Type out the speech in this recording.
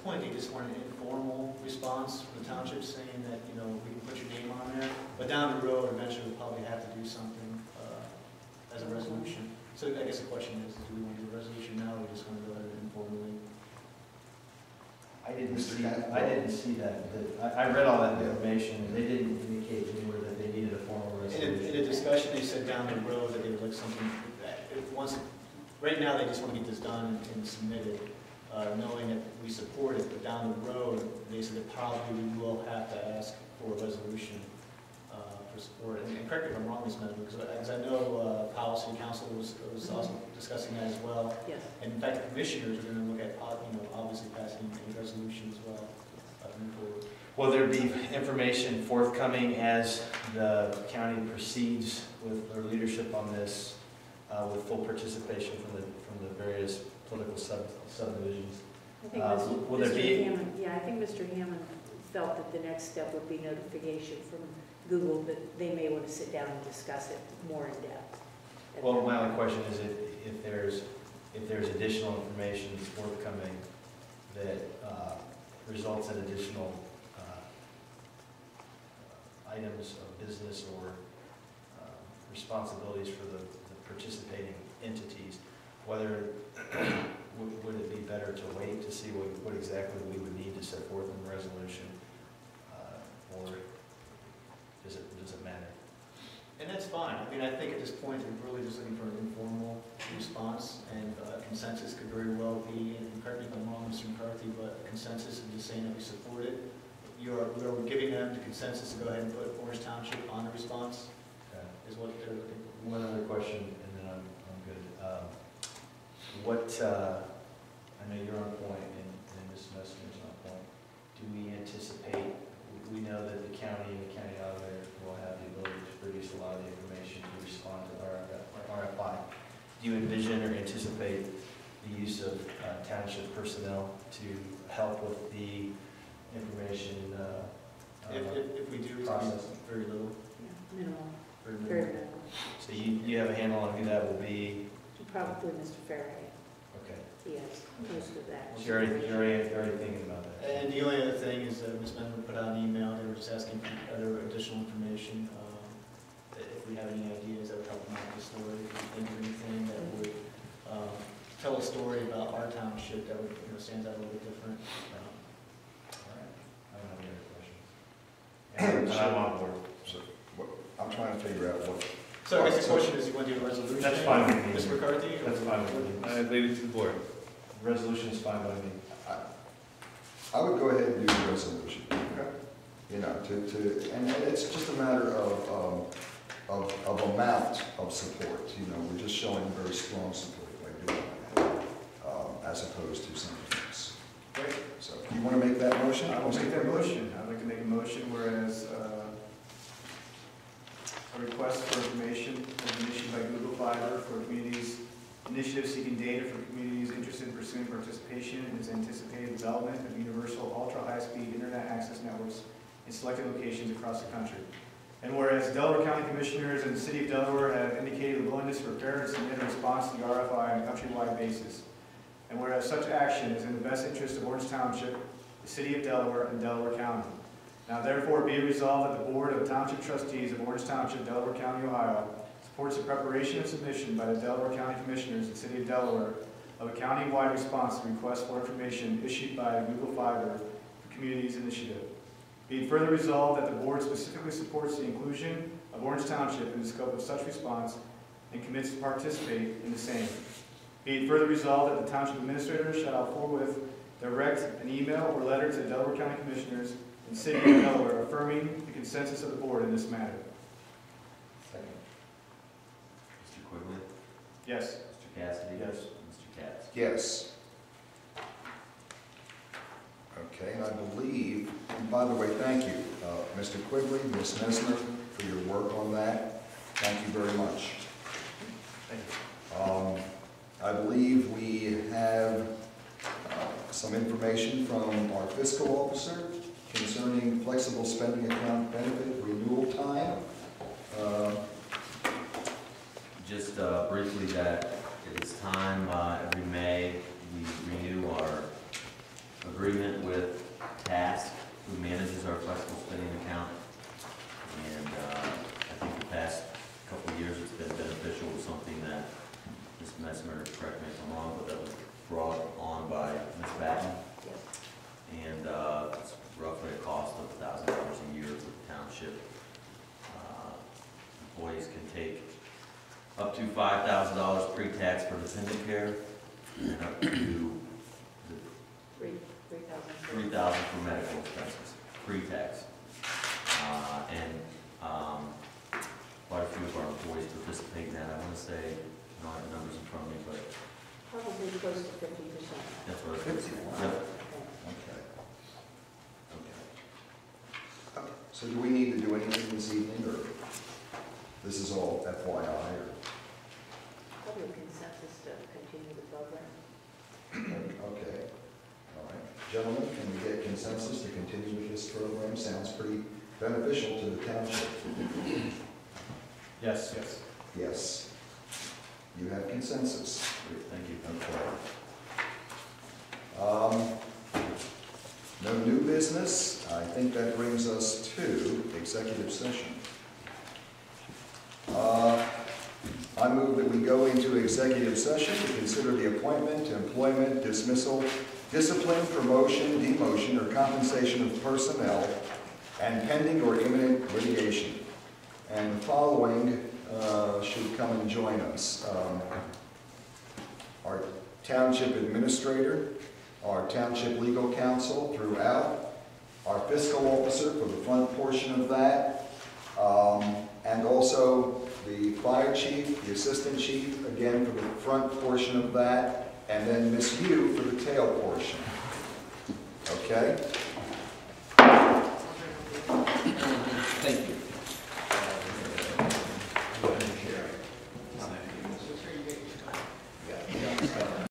point, they just want an informal response from the township saying that, you know, we can put your name on there, but down the road, eventually we'll probably have to do something as a resolution. So I guess the question is, do we want to do a resolution now, or we just want to go ahead and informally? I didn't see that. I read all that information, and they didn't indicate anywhere that they needed a formal resolution. In a discussion, they said down the road that they would like something that, right now they just want to get this done and submit it, knowing that we support it, but down the road, they said that probably we will have to ask for a resolution for support. And correct me if I'm wrong, Ms. Medley, because I know Policy Council was also discussing that as well. Yes. And in fact, the commissioners are going to look at, you know, obviously passing a resolution as well. Moving forward. Will there be information forthcoming as the county proceeds with their leadership on this, with full participation from the various political subdivisions? I think will there be? I think Mr. Hammond felt that the next step would be notification from Google that they may want to sit down and discuss it more in depth. Well, my only question is if there's additional information that's forthcoming that results in additional items of business or responsibilities for the participating entities, whether would it be better to wait to see what exactly we would need to set forth in the resolution, or does it matter? And that's fine. I mean, I think at this point, we're really just looking for an informal response, and consensus could very well be, and correct me if I'm wrong, Mr. McCarthy, but consensus is just saying that we support it. We're giving them the consensus to go ahead and put Orange Township on the response, is what they're looking for. One other question, and then I'm good. I know you're on point, and Ms. Messer's on point. Do we anticipate, we know that the county and the county auditor will have the ability to produce a lot of the information to respond to RFI. Do you envision or anticipate the use of township personnel to help with the information if we do, process? Very little. Yeah, minimal. Very minimal. So you have a handle on who that will be? Probably Mr. Farrahay. Okay. He has most of that. So you're already thinking about that. And the only other thing is that Ms. Mendel put out an email. They were just asking for other additional information. If we have any ideas that would help them out with the story, if you think of anything that would tell a story about our township that would, you know, stands out a little bit different. All right. I don't have any other questions. I'm on board. So I'm trying to figure out what. So I guess the question is, you want to do a resolution? That's fine with me. Mr. McCarthy? That's fine with me. I leave it to the board. Resolution is fine by me. I would go ahead and do the resolution. Okay. You know, and it's just a matter of amount of support. You know, we're just showing very strong support by doing that, as opposed to something else. Great. So, do you want to make that motion? I will make that motion. I'd like to make a motion whereas a request for information has been issued by Google Fiber for communities initiative seeking data for communities interested in pursuing participation in its anticipated development of universal ultra-high-speed internet access networks in selected locations across the country. And whereas Delaware County Commissioners and the City of Delaware have indicated a willingness to prepare and submit a response to the RFI on a countrywide basis. And whereas such action is in the best interest of Orange Township, the City of Delaware, and Delaware County. Now therefore be it resolved that the Board of Township Trustees of Orange Township, Delaware County, Ohio, supports the preparation and submission by the Delaware County Commissioners and City of Delaware of a county-wide response to requests for information issued by Google Fiber for Communities Initiative. Be it further resolved that the Board specifically supports the inclusion of Orange Township in the scope of such response and commits to participate in the same. Be it further resolved that the Township Administrator shall forthwith direct an email or letter to the Delaware County Commissioners and City of Delaware affirming the consensus of the Board in this matter. Second. Mr. Quigley? Yes. Mr. Cassidy? Yes. Mr. Katz? Yes. Okay, and I believe, and by the way, thank you, Mr. Quigley, Ms. Nesner, for your work on that. Thank you very much. Thank you. I believe we have some information from our fiscal officer concerning flexible spending account benefit renewal time. Just briefly, that it is time every May we renew our agreement with Task, who manages our flexible spending account. And I think the past couple of years, it's been beneficial. It's something that, Ms. Messmer, correct me if I'm wrong, but that was brought on by Ms. Batten. And it's roughly a cost of $1,000 a year for the township. Employees can take up to $5,000 pre-tax for dependent care, and up to $3,000 for medical expenses, pre-tax. Quite a few of our employees participate in that. I want to say, I don't have the numbers in front of me, but Probably close to 50%. that's what I was thinking. Wow. Yep. Okay. Okay. So do we need to do anything this evening, or this is all FYI, or? Probably a consensus to continue the program. Okay, all right. Gentlemen, can we get consensus to continue with this program? Sounds pretty beneficial to the township. Yes. Yes. Yes. You have consensus. Great, thank you. Okay. No new business. I think that brings us to executive session. I move that we go into executive session to consider the appointment, employment, dismissal, discipline, promotion, demotion, or compensation of personnel, and pending or imminent litigation. And the following should come and join us. Our township administrator, our township legal counsel throughout, our fiscal officer for the front portion of that, and also the fire chief, the assistant chief, again for the front portion of that, and then Miss Hugh for the tail portion. Okay?